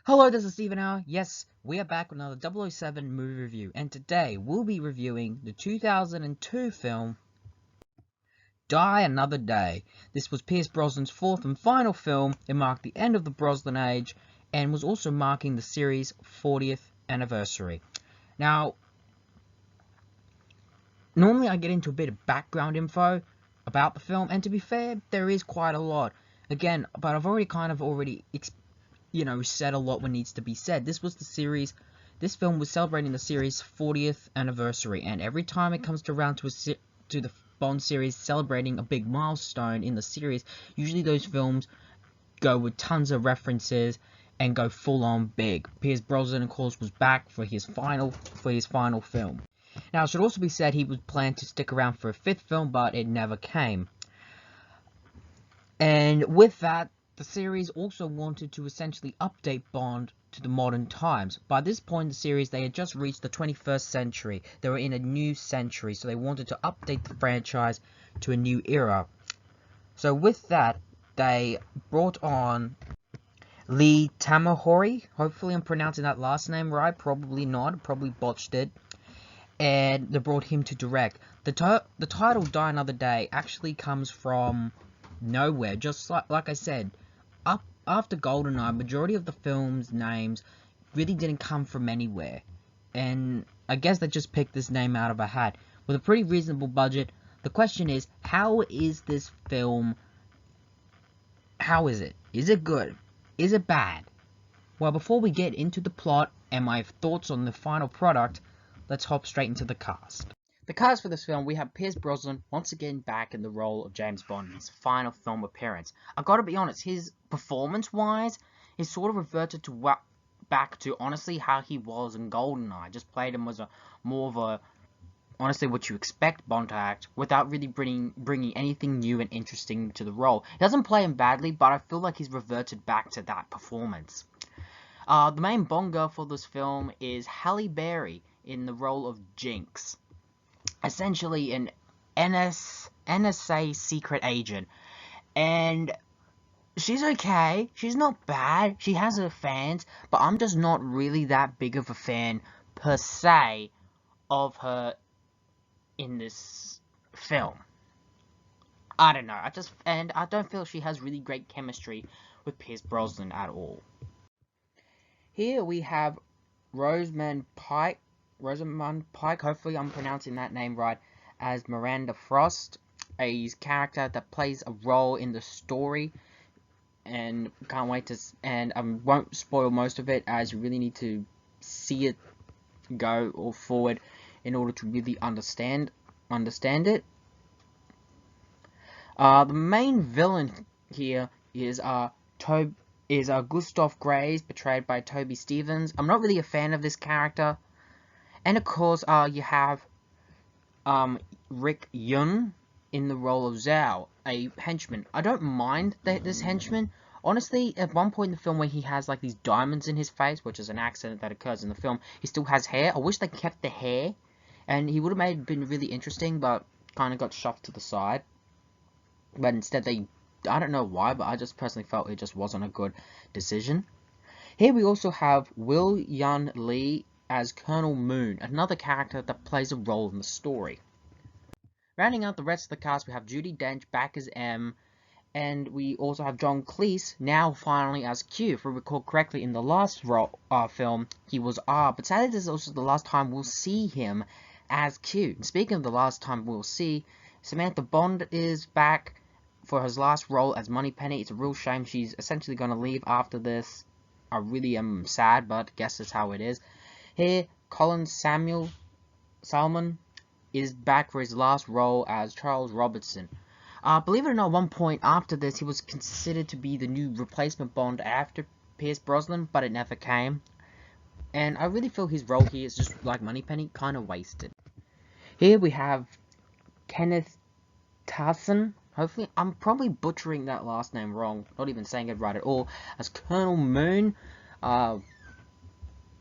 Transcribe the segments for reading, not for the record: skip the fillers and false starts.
Hello, this is Steven Hour. Yes, we are back with another 007 movie review, and today we'll be reviewing the 2002 film Die Another Day. This was Pierce Brosnan's fourth and final film. It marked the end of the Brosnan age and was also marking the series' 40th anniversary. Now, normally I get into a bit of background info about the film, and to be fair, there is quite a lot. Again, but I've already said a lot what needs to be said. This film was celebrating the series' 40th anniversary, and every time it comes around to the Bond series celebrating a big milestone in the series, usually those films go with tons of references and go full on big. Pierce Brosnan, of course, was back for his final film. Now, it should also be said he was planned to stick around for a fifth film, but it never came. And with that, the series also wanted to essentially update Bond to the modern times. By this point in the series, they had just reached the 21st century. They were in a new century, so they wanted to update the franchise to a new era. So with that, they brought on Lee Tamahori. Hopefully I'm pronouncing that last name right. Probably not. Probably botched it. And they brought him to direct. The title Die Another Day actually comes from nowhere. Just like I said, after GoldenEye, majority of the film's names really didn't come from anywhere, and I guess they just picked this name out of a hat with a pretty reasonable budget. The question is, how is this film? How is it? Is it good? Is it bad? Well, before we get into the plot and my thoughts on the final product, let's hop straight into the cast. The cast for this film, we have Pierce Brosnan once again back in the role of James Bond in his final film appearance. I gotta be honest, his performance-wise, is sort of reverted to back to honestly how he was in GoldenEye. Just played him as more of a honestly what you expect Bond to act, without really bringing anything new and interesting to the role. He doesn't play him badly, but I feel like he's reverted back to that performance. The main Bond girl for this film is Halle Berry in the role of Jinx. Essentially an NSA secret agent, and she's okay, she's not bad, she has her fans, but I'm just not really that big of a fan per se of her in this film. I don't know, I don't feel she has really great chemistry with Pierce Brosnan at all. Here we have Rosamund Pike, hopefully I'm pronouncing that name right, as Miranda Frost, a character that plays a role in the story, and can't wait to, and I won't spoil most of it, as you really need to see it go or forward in order to really understand it. The main villain here is Gustav Graves, portrayed by Toby Stephens. I'm not really a fan of this character. And of course, you have Rick Yun in the role of Zhao, a henchman. I don't mind this henchman. Honestly, at one point in the film where he has like these diamonds in his face, which is an accident that occurs in the film, he still has hair. I wish they kept the hair, and he would have been really interesting, but kind of got shoved to the side. But instead I don't know why, but I just personally felt it just wasn't a good decision. Here we also have Will Yun Lee as Colonel Moon, another character that plays a role in the story. Rounding out the rest of the cast, we have Judi Dench back as M, and we also have John Cleese, now finally as Q. If we recall correctly, in the last film, he was R, but sadly this is also the last time we'll see him as Q. And speaking of the last time we'll see, Samantha Bond is back for his last role as Moneypenny. It's a real shame she's essentially going to leave after this. I really am sad, but I guess that's how it is. Here, Colin Salmon is back for his last role as Charles Robertson. Believe it or not, at one point after this, he was considered to be the new replacement Bond after Pierce Brosnan, but it never came. And I really feel his role here is just like Moneypenny, kind of wasted. Here we have Kenneth Tarson. Hopefully, I'm probably butchering that last name wrong, not even saying it right at all, as Colonel Moon.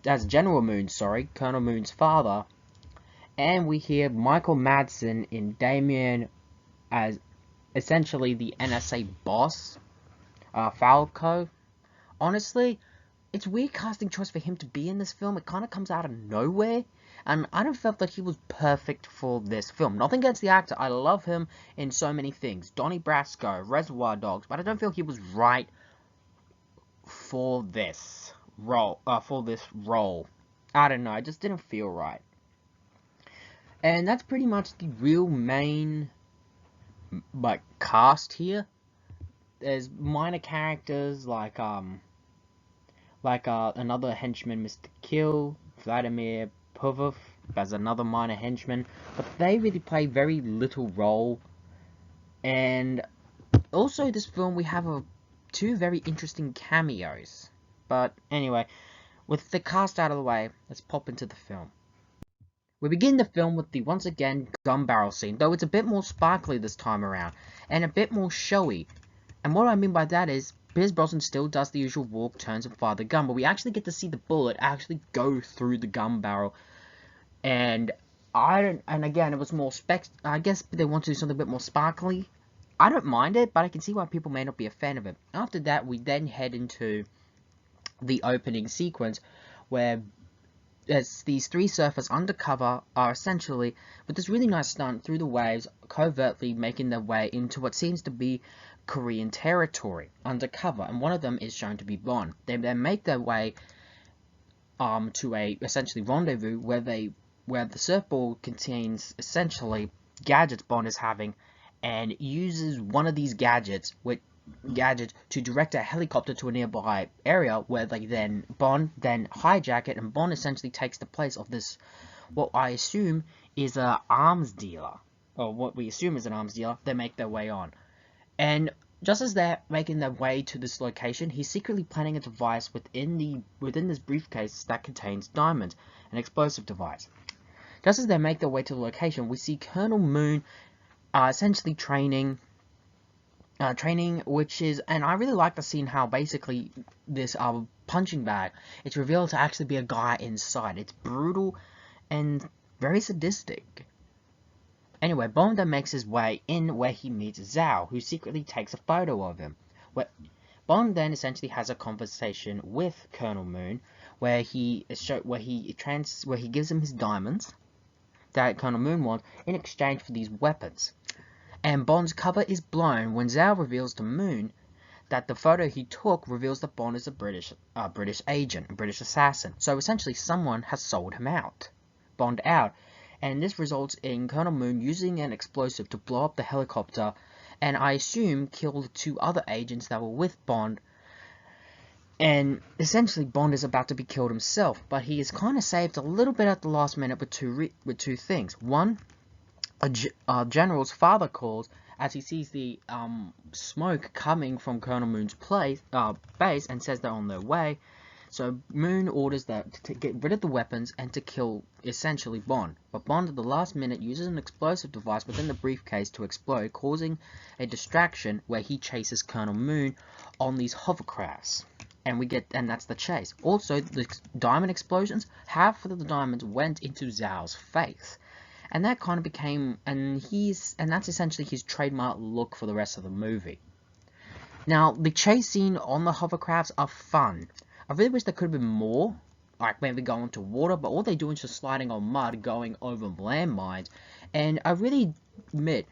As General Moon, sorry, Colonel Moon's father. And we hear Michael Madsen in Damien as essentially the NSA boss, Falco. Honestly, it's weird casting choice for him to be in this film. It kind of comes out of nowhere. And I don't felt that he was perfect for this film. Nothing against the actor. I love him in so many things. Donnie Brasco, Reservoir Dogs. But I don't feel he was right for this role. I don't know. I just didn't feel right. And that's pretty much the real main cast here. There's minor characters like another henchman, Mr. Kill, Vladimir Povov, as another minor henchman, but they really play very little role. And also this film we have two very interesting cameos. But anyway, with the cast out of the way, let's pop into the film. We begin the film with the once again gun barrel scene, though it's a bit more sparkly this time around, and a bit more showy. And what I mean by that is, Pierce Brosnan still does the usual walk, turns and fire the gun, but we actually get to see the bullet actually go through the gun barrel. And again, it was more I guess they want to do something a bit more sparkly. I don't mind it, but I can see why people may not be a fan of it. After that, we then head into the opening sequence, where these three surfers undercover are essentially, with this really nice stunt through the waves, covertly making their way into what seems to be Korean territory undercover, and one of them is shown to be Bond. They then make their way to a essentially rendezvous where the surfboard contains essentially gadgets Bond is having, and uses one of these gadgets to direct a helicopter to a nearby area where Bond then hijack it, and Bond essentially takes the place of this, what I assume is an arms dealer, or what we assume is an arms dealer. They make their way on, and just as they're making their way to this location, he's secretly planning a device within this briefcase that contains diamonds, an explosive device. Just as they make their way to the location, we see Colonel Moon essentially training, which is, and I really like the scene how basically this punching bag, it's revealed to actually be a guy inside. It's brutal and very sadistic. Anyway, Bond then makes his way in where he meets Zhao, who secretly takes a photo of him. Bond then essentially has a conversation with Colonel Moon, where he gives him his diamonds that Colonel Moon wants in exchange for these weapons. And Bond's cover is blown when Zhao reveals to Moon that the photo he took reveals that Bond is a British agent, a British assassin. So essentially someone has sold him out, Bond out. And this results in Colonel Moon using an explosive to blow up the helicopter, and I assume kill the two other agents that were with Bond. And essentially Bond is about to be killed himself, but he is kind of saved a little bit at the last minute with two things. One, a general's father calls as he sees the smoke coming from Colonel Moon's base, and says they're on their way. So Moon orders that to get rid of the weapons and to kill essentially Bond. But Bond at the last minute uses an explosive device within the briefcase to explode, causing a distraction where he chases Colonel Moon on these hovercrafts. And that's the chase. Also, the diamond explosions, half of the diamonds went into Zhao's face. And that kind of became, and that's essentially his trademark look for the rest of the movie. Now, the chase scene on the hovercrafts are fun. I really wish there could have been more, like maybe going to water, but all they do is just sliding on mud, going over landmines. And I really admit,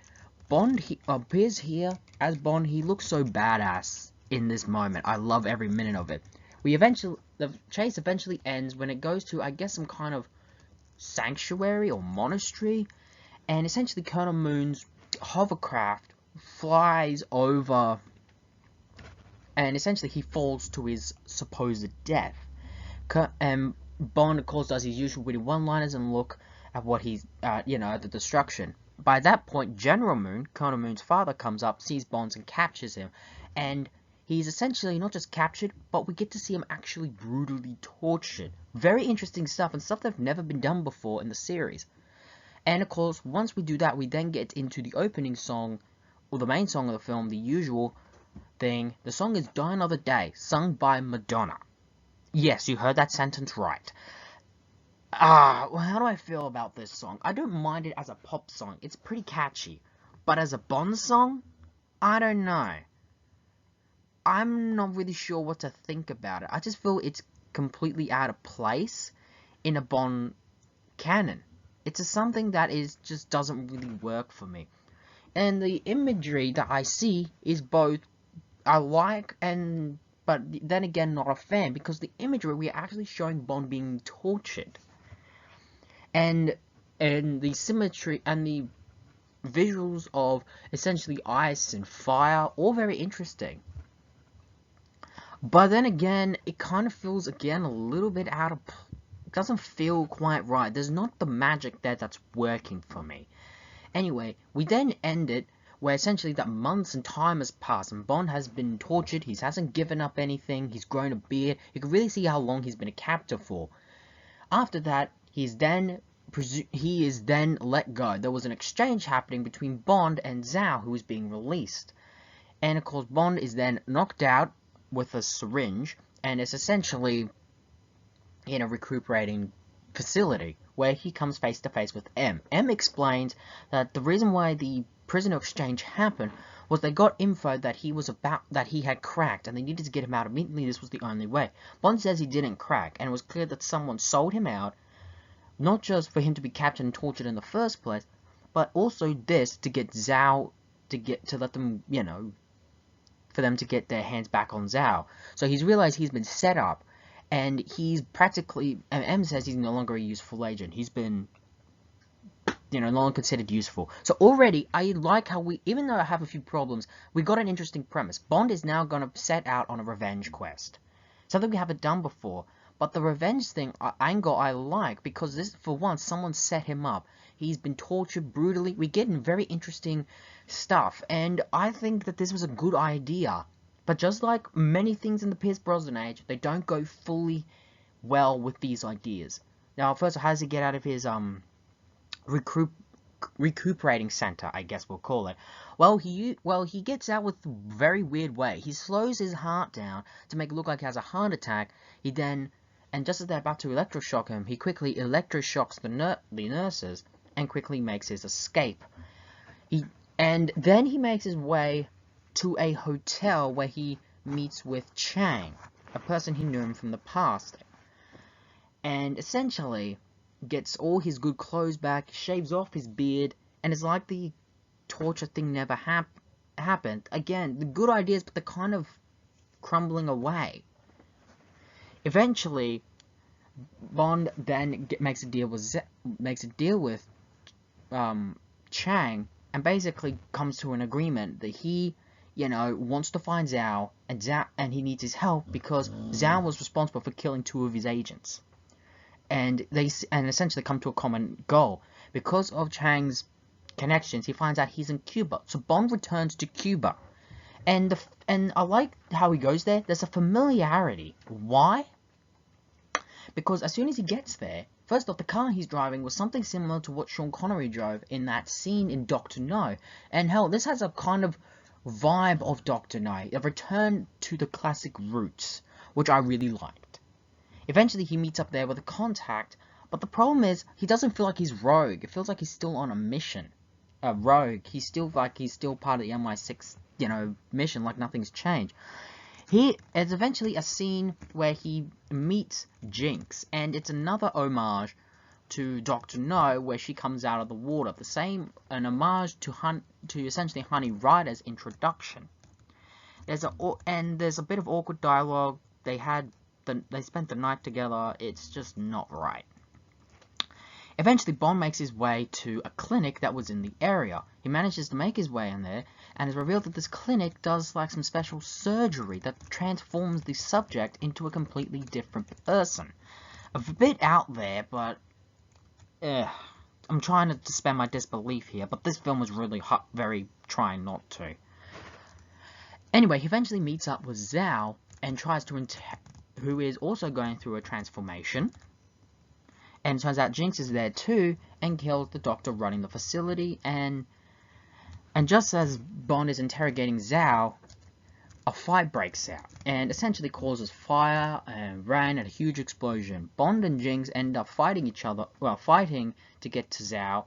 Bond appears here as Bond. He looks so badass in this moment. I love every minute of it. The chase eventually ends when it goes to, I guess, some kind of sanctuary or monastery, and essentially Colonel Moon's hovercraft flies over, and essentially he falls to his supposed death. And Bond, of course, does his usual witty one-liners and look at what he's, at the destruction. By that point, General Moon, Colonel Moon's father, comes up, sees Bond, and captures him. And he's essentially not just captured, but we get to see him actually brutally tortured. Very interesting stuff, and stuff that's never been done before in the series. And of course, once we do that, we then get into the opening song, or the main song of the film, the usual thing. The song is Die Another Day, sung by Madonna. Yes, you heard that sentence right. Well, how do I feel about this song? I don't mind it as a pop song. It's pretty catchy. But as a Bond song, I don't know. I'm not really sure what to think about it. I just feel it's completely out of place in a Bond canon. It's just something that just doesn't really work for me. And the imagery that I see is both I like but then again not a fan, because the imagery, we're actually showing Bond being tortured. And the symmetry and the visuals of essentially ice and fire, all very interesting. But then again, it kind of feels again a little bit out of, it doesn't feel quite right. There's not the magic there that's working for me. Anyway, we then end it where essentially that months and time has passed and Bond has been tortured. He hasn't given up anything. He's grown a beard. You can really see how long he's been a captive for. After that, he is then let go. There was an exchange happening between Bond and Zhao, who was being released. And of course, Bond is then knocked out with a syringe and is essentially in a recuperating facility where he comes face to face with M. M explains that the reason why the prisoner exchange happened was they got info that he had cracked and they needed to get him out immediately. This was the only way. Bond says he didn't crack, and it was clear that someone sold him out, not just for him to be captured and tortured in the first place, but also this to get Zhao to let them, you know, for them to get their hands back on Zhao. So he's realized he's been set up, and he's practically, and M says he's no longer a useful agent. He's been, you know, no longer considered useful. So already, I like how even though I have a few problems, we got an interesting premise. Bond is now going to set out on a revenge quest. Something we haven't done before. But the revenge angle I like, because this, for once, someone set him up. He's been tortured brutally. We get in very interesting stuff, and I think that this was a good idea. But just like many things in the Pierce Brosnan age, they don't go fully well with these ideas. Now, first, how does he get out of his recuperating center, I guess we'll call it? Well, he gets out with a very weird way. He slows his heart down to make it look like he has a heart attack. And just as they're about to electroshock him, he quickly electroshocks the nurses and quickly makes his escape. And then he makes his way to a hotel where he meets with Chang, a person he knew from the past. And essentially gets all his good clothes back, shaves off his beard, and it's like the torture thing never happened. Again, the good ideas, but they're kind of crumbling away. Eventually, Bond then makes a deal with Chang, and basically comes to an agreement that he, you know, wants to find Zhao, and he needs his help because Zhao was responsible for killing 2 of his agents, and they essentially come to a common goal. Because of Chang's connections, he finds out he's in Cuba, so Bond returns to Cuba. And I like how he goes there. There's a familiarity. Why? Because as soon as he gets there, first off, the car he's driving was something similar to what Sean Connery drove in that scene in Dr. No. And hell, this has a kind of vibe of Dr. No, a return to the classic roots, which I really liked. Eventually, he meets up there with a contact, but the problem is, he doesn't feel like he's rogue. It feels like he's still on a mission. Rogue. He's still part of the MI6, you know, mission, like nothing's changed. It's eventually a scene where he meets Jinx, and it's another homage to Dr. No, where she comes out of the water. An homage to essentially Honey Rider's introduction. There's a bit of awkward dialogue. They spent the night together. It's just not right. Eventually, Bond makes his way to a clinic that was in the area. He manages to make his way in there, and it's revealed that this clinic does like some special surgery that transforms the subject into a completely different person. A bit out there, but I'm trying to suspend my disbelief here, but this film was really very trying not to. Anyway, he eventually meets up with Zhao and tries to who is also going through a transformation. And it turns out Jinx is there too, and kills the doctor running the facility, and just as Bond is interrogating Zhao, a fight breaks out, and essentially causes fire and rain and a huge explosion. Bond and Jinx end up fighting to get to Zhao,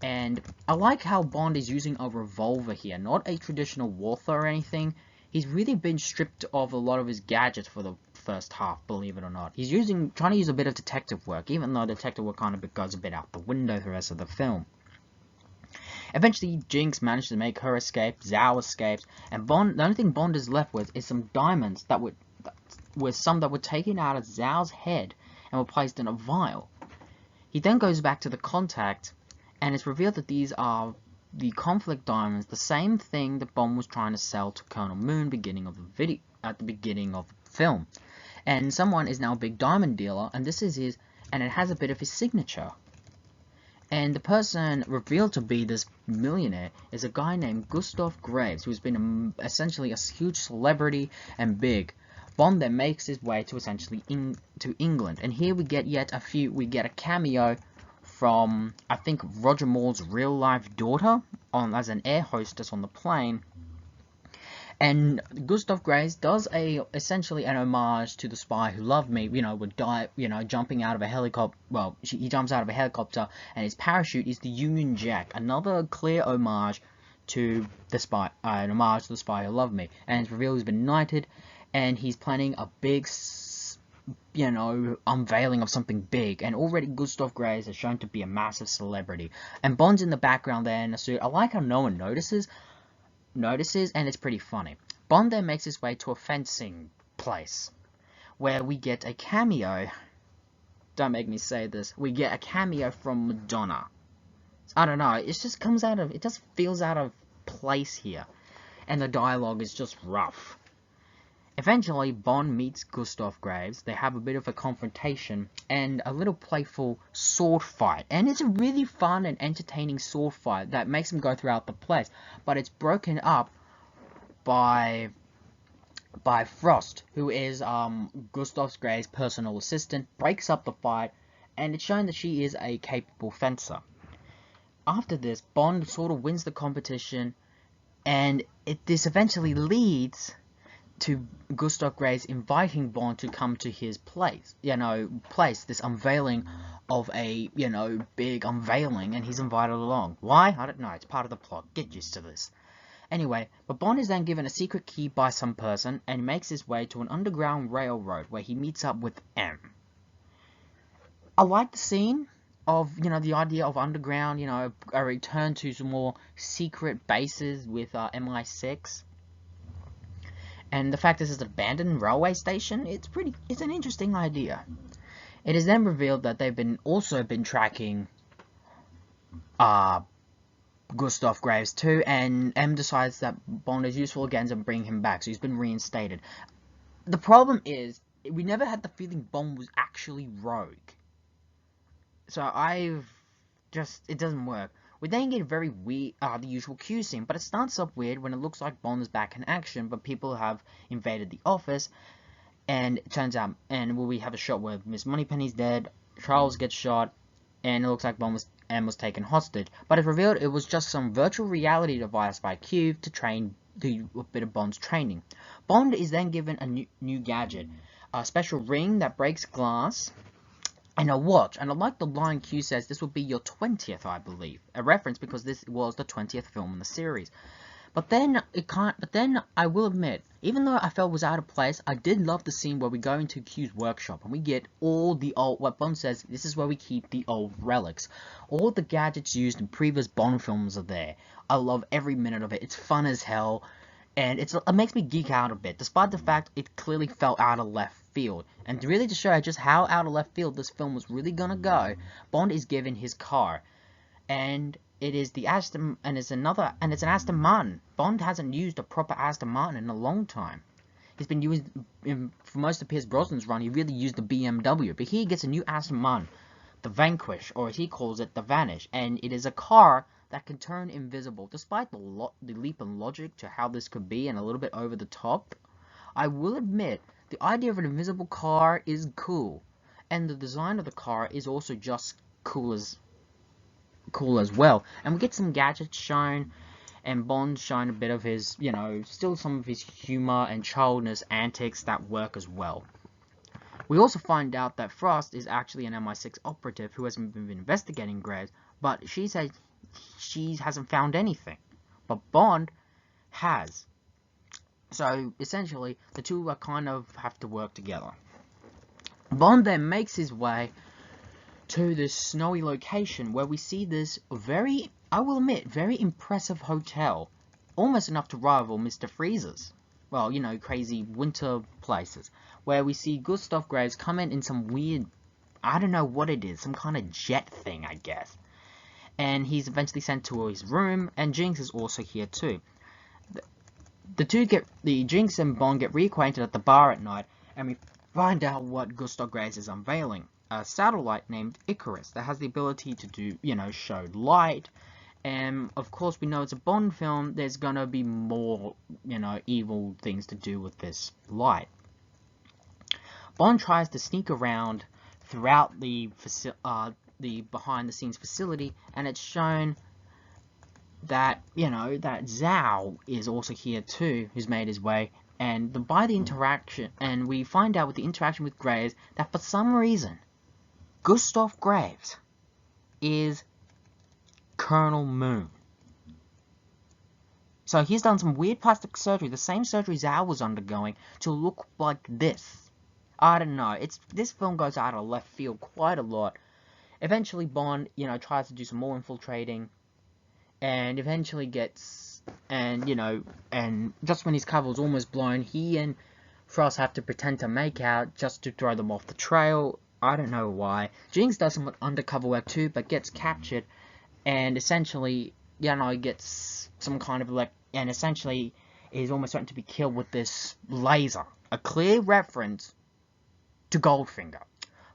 and I like how Bond is using a revolver here, not a traditional Walther or anything. He's really been stripped of a lot of his gadgets for first half, believe it or not. He's trying to use a bit of detective work, even though detective work kind of goes a bit out the window the rest of the film. Eventually, Jinx manages to make her escape, Zhao escapes, and Bond. The only thing Bond is left with is some diamonds that were taken out of Zhao's head and were placed in a vial. He then goes back to the contact, and it's revealed that these are the conflict diamonds, the same thing that Bond was trying to sell to Colonel Moon at the beginning of the film. And someone is now a big diamond dealer, and this is his, and it has a bit of his signature. And the person revealed to be this millionaire is a guy named Gustav Graves, who's been essentially a huge celebrity and big. Bond then makes his way to essentially to England, and here we get a cameo from, I think, Roger Moore's real-life daughter as an air hostess on the plane. And Gustav Graves does essentially an homage to The Spy Who Loved Me, jumping out of a helicopter. Well, he jumps out of a helicopter, and his parachute is the Union Jack, another clear homage to The Spy Who Loved Me. And it's revealed he's been knighted, and he's planning a big, unveiling of something big. And already Gustav Graves has shown to be a massive celebrity. And Bond's in the background there in a suit. I like how no one notices, and it's pretty funny. Bond then makes his way to a fencing place, where we get a cameo. Don't make me say this. We get a cameo from Madonna. I don't know. It just feels out of place here, and the dialogue is just rough. Eventually, Bond meets Gustav Graves. They have a bit of a confrontation and a little playful sword fight. And it's a really fun and entertaining sword fight that makes him go throughout the place. But it's broken up by Frost, who is Gustav Graves' personal assistant, breaks up the fight, and it's shown that she is a capable fencer. After this, Bond sort of wins the competition, and this eventually leads to Gustav Graves inviting Bond to come to his place, this unveiling of a, big unveiling, and he's invited along. Why? I don't know, it's part of the plot, get used to this. Anyway, but Bond is then given a secret key by some person, and makes his way to an underground railroad, where he meets up with M. I like the scene of, the idea of underground, a return to some more secret bases with MI6. And the fact this is an abandoned railway station, it's an interesting idea. It is then revealed that they've also been tracking Gustav Graves too, and M decides that Bond is useful again to bring him back, so he's been reinstated. The problem is, we never had the feeling Bond was actually rogue. So it doesn't work. We then get very weird, the usual Q scene, but it starts off weird when it looks like Bond is back in action, but people have invaded the office, and it turns out, we have a shot where Miss Moneypenny's dead, Charles gets shot, and it looks like Bond was taken hostage. But it's revealed it was just some virtual reality device by Q to do a bit of Bond's training. Bond is then given a new gadget, a special ring that breaks glass, and a watch, and I like the line Q says this will be your 20th, I believe, a reference because this was the 20th film in the series. But then I will admit, even though I felt it was out of place, I did love the scene where we go into Q's workshop and we get all the old, what Bond says, this is where we keep the old relics. All the gadgets used in previous Bond films are there. I love every minute of it. It's fun as hell, and it makes me geek out a bit, despite the fact it clearly fell out of left field. And really to show just how out of left field this film was really gonna go, Bond is given his car, and it is the Aston, and it's an Aston Martin. Bond hasn't used a proper Aston Martin in a long time. He's been using, for most of Pierce Brosnan's run, he really used the BMW, but here he gets a new Aston Martin, the Vanquish, or as he calls it, the Vanish, and it is a car that can turn invisible. Despite the leap in logic to how this could be and a little bit over the top, I will admit, the idea of an invisible car is cool, and the design of the car is also just cool as well. And we get some gadgets shown, and Bond shown a bit of his, still some of his humor and childness antics that work as well. We also find out that Frost is actually an MI6 operative who hasn't been investigating Graves, but she said she hasn't found anything. But Bond has. So essentially, the two are kind of have to work together. Bond then makes his way to this snowy location where we see this very, I will admit, very impressive hotel. Almost enough to rival Mr. Freeze's. Well, you know, crazy winter places. Where we see Gustav Graves come in some weird, I don't know what it is, some kind of jet thing, I guess. And he's eventually sent to his room, and Jinx is also here too. The Jinx and Bond get reacquainted at the bar at night, and we find out what Gustav Graves is unveiling. A satellite named Icarus that has the ability to do, you know, show light. And of course we know it's a Bond film, there's gonna be more, you know, evil things to do with this light. Bond tries to sneak around throughout the behind the scenes facility, and it's shown that, you know, that Zhao is also here too, who's made his way. And by the interaction, and we find out with the interaction with Graves, that for some reason, Gustav Graves is Colonel Moon. So he's done some weird plastic surgery, the same surgery Zhao was undergoing, to look like this. I don't know, this film goes out of left field quite a lot. Eventually Bond, you know, tries to do some more infiltrating, and eventually gets, and, you know, and just when his cover's almost blown, he and Frost have to pretend to make out just to throw them off the trail. I don't know why. Jinx does some undercover work too, but gets captured, and essentially, you know, gets some kind of and essentially is almost threatened to be killed with this laser. A clear reference to Goldfinger.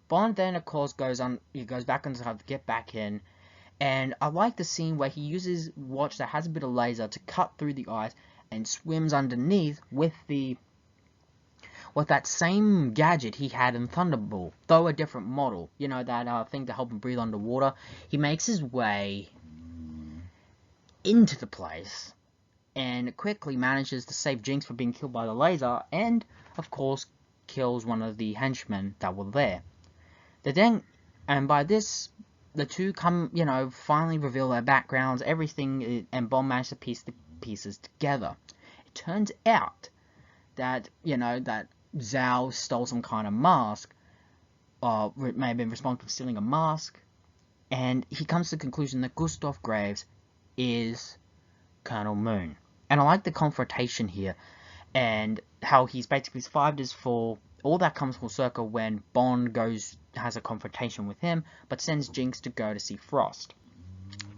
Bond then, of course, goes back on to get back in, and I like the scene where he uses a watch that has a bit of laser to cut through the ice and swims underneath with that same gadget he had in Thunderball, though a different model. You know, that thing to help him breathe underwater. He makes his way into the place and quickly manages to save Jinx from being killed by the laser, and, of course, kills one of the henchmen that were there. And by this, the two come, you know, finally reveal their backgrounds, everything, and Bond manages to piece the pieces together. It turns out that, you know, that Zhao stole some kind of mask, or may have been responsible for stealing a mask, and he comes to the conclusion that Gustav Graves is Colonel Moon. And I like the confrontation here, and how he's basically survived his fall. All that comes full circle when Bond has a confrontation with him, but sends Jinx to go to see Frost.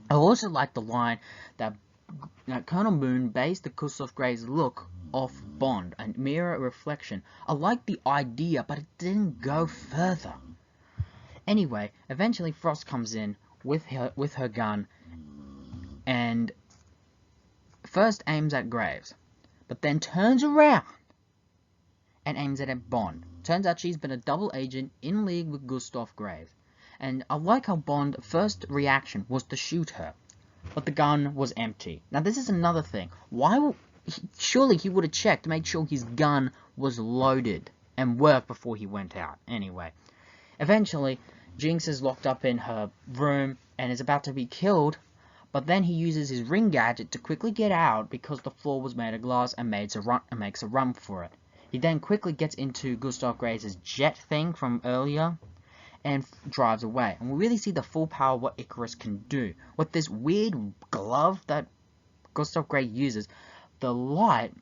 I also like the line that Colonel Moon based the Gustav Graves look off Bond, a mirror reflection. I like the idea, but it didn't go further. Anyway, eventually Frost comes in with her gun, and first aims at Graves, but then turns around and aims at Bond. Turns out she's been a double agent in league with Gustav Graves. And I like how Bond's first reaction was to shoot her, but the gun was empty. Now this is another thing. Surely he would have checked to make sure his gun was loaded and worked before he went out. Anyway, eventually Jinx is locked up in her room and is about to be killed, but then he uses his ring gadget to quickly get out because the floor was made of glass and makes a run for it. He then quickly gets into Gustav Graves' jet thing from earlier and drives away. And we really see the full power of what Icarus can do. With this weird glove that Gustav Graves uses, the light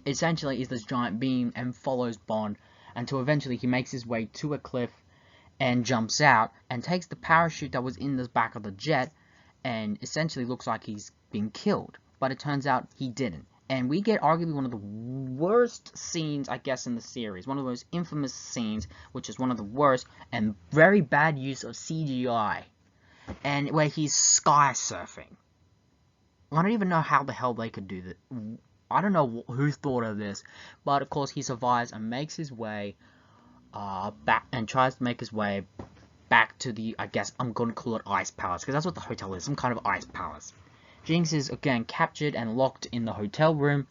essentially is this giant beam and follows Bond until eventually he makes his way to a cliff and jumps out and takes the parachute that was in the back of the jet and essentially looks like he's been killed. But it turns out he didn't. And we get arguably one of the worst scenes, I guess, in the series. One of the most infamous scenes, which is one of the worst and very bad use of CGI. And where he's sky surfing. I don't even know how the hell they could do that. I don't know who thought of this. But of course he survives and makes his way back and tries to make his way back to the, I guess I'm going to call it Ice Palace. Because that's what the hotel is. Some kind of ice palace. Jinx is again captured and locked in the hotel room,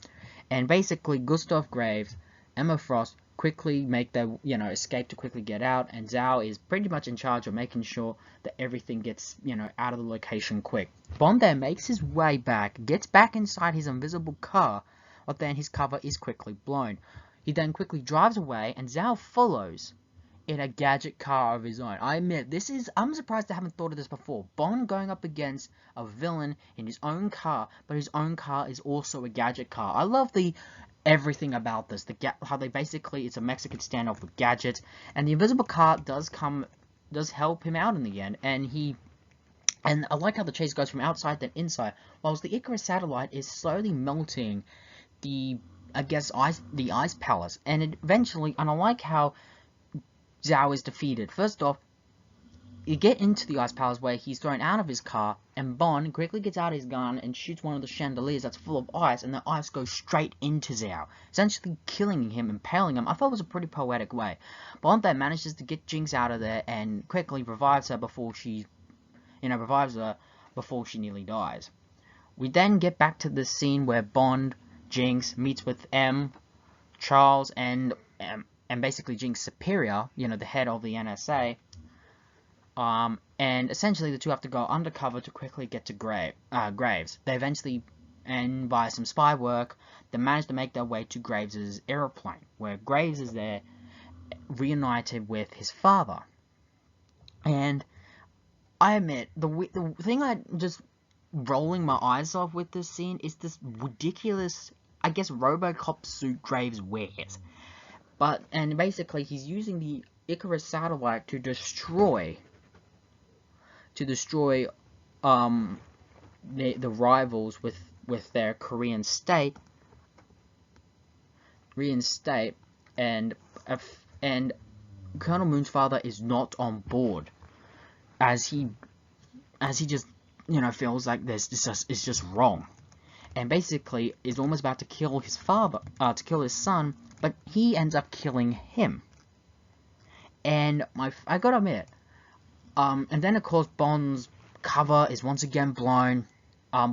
and basically Gustav Graves, Emma Frost quickly make their, escape to quickly get out, and Zhao is pretty much in charge of making sure that everything gets, out of the location quick. Bond then makes his way back, gets back inside his invisible car, but then his cover is quickly blown. He then quickly drives away, and Zhao follows in a gadget car of his own. I admit, I'm surprised I haven't thought of this before. Bond going up against a villain in his own car, but his own car is also a gadget car. I love everything about this. How they basically, it's a Mexican standoff with gadgets, and the invisible car does help him out in the end, and I like how the chase goes from outside then inside, whilst the Icarus satellite is slowly melting the ice palace, and I like how Zhao is defeated. First off, you get into the ice palace where he's thrown out of his car, and Bond quickly gets out his gun and shoots one of the chandeliers that's full of ice, and the ice goes straight into Zhao, essentially killing him, impaling him. I thought it was a pretty poetic way. Bond then manages to get Jinx out of there and quickly revives her before she nearly dies. We then get back to the scene where Bond, Jinx, meets with Charles, and basically Jinx's superior, the head of the NSA. And essentially the two have to go undercover to quickly get to Graves. They eventually, and by some spy work, they manage to make their way to Graves' aeroplane, where Graves is there, reunited with his father. And I admit, the thing I just rolling my eyes off with this scene is this ridiculous, I guess, RoboCop suit Graves wears. And basically he's using the Icarus satellite to destroy the rivals with their Korean state, and Colonel Moon's father is not on board, as he just feels like it's just wrong, and basically is almost about to kill his father, to kill his son, but he ends up killing him. And I gotta admit, and then of course Bond's cover is once again blown,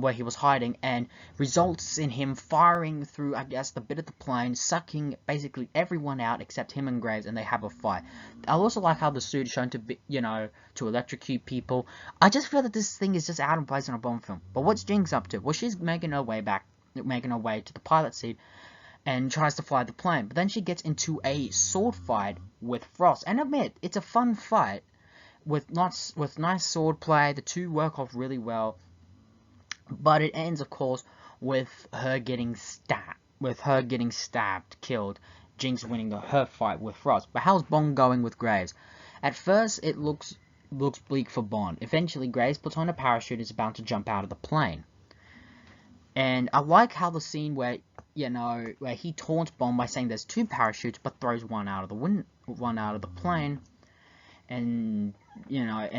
where he was hiding, and results in him firing through, I guess, the bit of the plane, sucking basically everyone out except him and Graves, and they have a fight. I also like how the suit is shown to be, to electrocute people. I just feel that this thing is just out of place in a Bond film. But what's Jinx up to? Well, she's making her way to the pilot seat and tries to fly the plane. But then she gets into a sword fight with Frost. And admit, it's a fun fight with nice sword play. The two work off really well. But it ends, of course, with her getting stabbed, killed. Jinx winning her fight with Frost. But how's Bond going with Graves? At first, it looks bleak for Bond. Eventually, Graves puts on a parachute and is about to jump out of the plane. And I like how the scene where he taunts Bond by saying there's two parachutes, but throws one out of the plane, and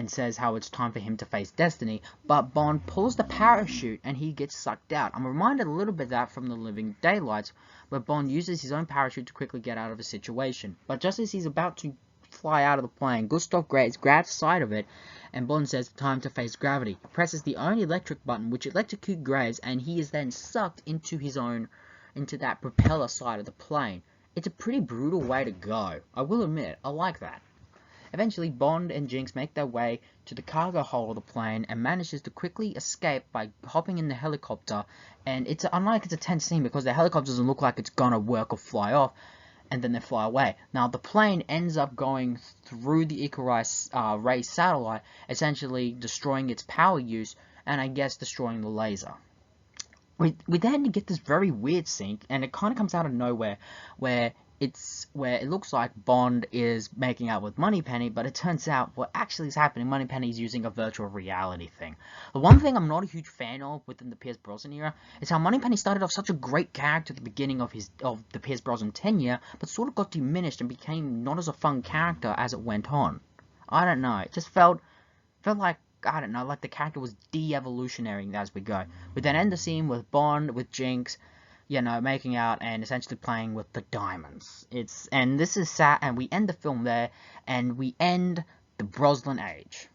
says how it's time for him to face destiny. But Bond pulls the parachute and he gets sucked out. I'm reminded a little bit of that from The Living Daylights, where Bond uses his own parachute to quickly get out of a situation. But just as he's about to fly out of the plane, Gustav Graves grabs sight of it, and Bond says, time to face gravity. He presses the only electric button, which electrocutes Graves, and he is then sucked into that propeller side of the plane. It's a pretty brutal way to go. I will admit, I like that. Eventually, Bond and Jinx make their way to the cargo hold of the plane and manages to quickly escape by hopping in the helicopter. And it's a tense scene because the helicopter doesn't look like it's gonna work or fly off, and then they fly away. Now, the plane ends up going through the Icarus Ray satellite, essentially destroying its power use, and I guess destroying the laser. We then get this very weird scene, and it kind of comes out of nowhere, where it looks like Bond is making out with Moneypenny, but it turns out what actually is happening, Moneypenny is using a virtual reality thing. The one thing I'm not a huge fan of within the Pierce Brosnan era is how Moneypenny started off such a great character at the beginning of the Pierce Brosnan tenure, but sort of got diminished and became not as a fun character as it went on. I don't know, it just felt like, I don't know, like the character was de-evolutionary as we go. We then end the scene with Bond, with Jinx, making out and essentially playing with the diamonds. And this is sad, and we end the film there, and we end the Brosnan age.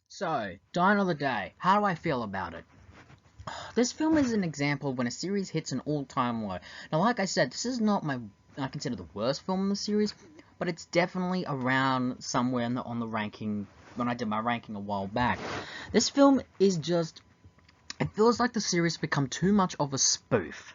So, Die Another Day, how do I feel about it? This film is an example when a series hits an all-time low. Now, like I said, this is not I consider the worst film in the series, but it's definitely around somewhere on the ranking, when I did my ranking a while back. This film is just, it feels like the series become too much of a spoof.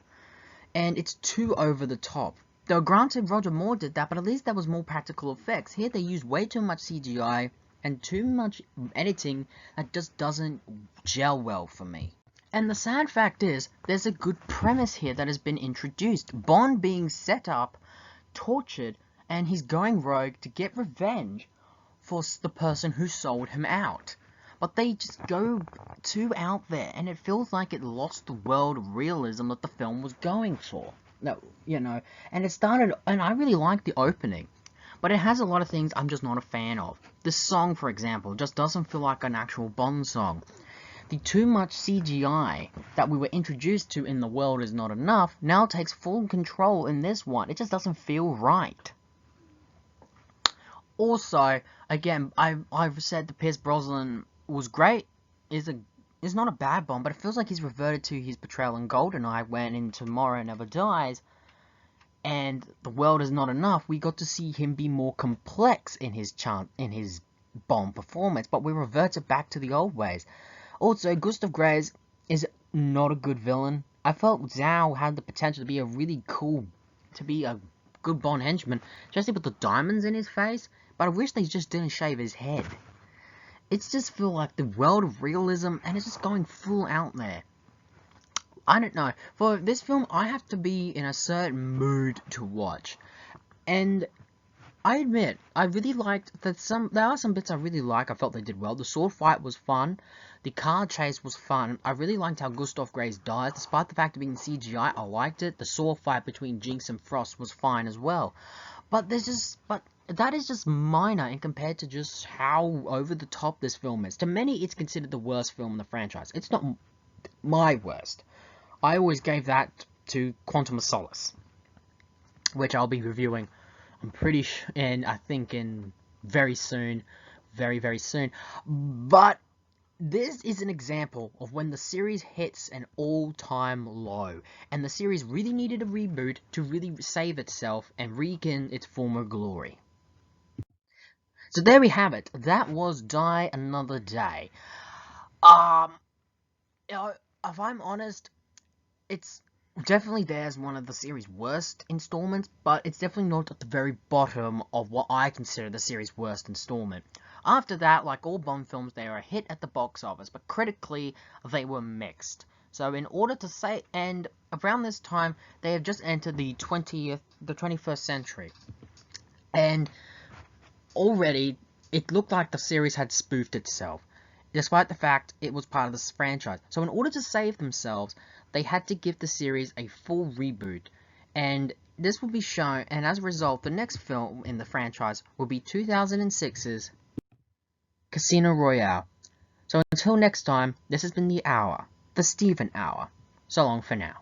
and it's too over the top. Though granted, Roger Moore did that, but at least that was more practical effects. Here they use way too much CGI and too much editing that just doesn't gel well for me. And the sad fact is, there's a good premise here that has been introduced. Bond being set up, tortured, and he's going rogue to get revenge for the person who sold him out. But they just go too out there, and it feels like it lost the world realism that the film was going for. No, you know, and it started, and I really like the opening, but it has a lot of things I'm just not a fan of. This song, for example, just doesn't feel like an actual Bond song. The too much CGI that we were introduced to in The World Is Not Enough now takes full control in this one. It just doesn't feel right. Also, again, I've said that Pierce Brosnan was great, is not a bad Bond, but it feels like he's reverted to his portrayal in GoldenEye when in Tomorrow Never Dies and The World Is Not Enough, we got to see him be more complex in his Bond performance, but we reverted back to the old ways. Also, Gustav Graves is not a good villain. I felt Zhao had the potential to be a good Bond henchman, especially with the diamonds in his face, but I wish they just didn't shave his head. It's just feel like the world of realism, and it's just going full out there. I don't know. For this film, I have to be in a certain mood to watch. And I admit, I really liked that there are some bits I really like. I felt they did well. The sword fight was fun. The car chase was fun. I really liked how Gustav Graves dies. Despite the fact of being CGI, I liked it. The sword fight between Jinx and Frost was fine as well. But that is just minor in compared to just how over the top this film is. To many, it's considered the worst film in the franchise. It's not my worst. I always gave that to Quantum of Solace, which I'll be reviewing, I'm pretty sure, and I think in very soon, very, very soon. But this is an example of when the series hits an all-time low, and the series really needed a reboot to really save itself and regain its former glory. So there we have it. That was Die Another Day. If I'm honest, it's definitely there's one of the series' worst installments, but it's definitely not at the very bottom of what I consider the series' worst installment. After that, like all Bond films, they are a hit at the box office, but critically, they were mixed. So in order to say, and around this time, they have just entered the 21st century. And already, it looked like the series had spoofed itself, despite the fact it was part of this franchise. So in order to save themselves, they had to give the series a full reboot, and this will be shown, and as a result, the next film in the franchise will be 2006's Casino Royale. So until next time, this has been The Hour, the Steven Hour. So long for now.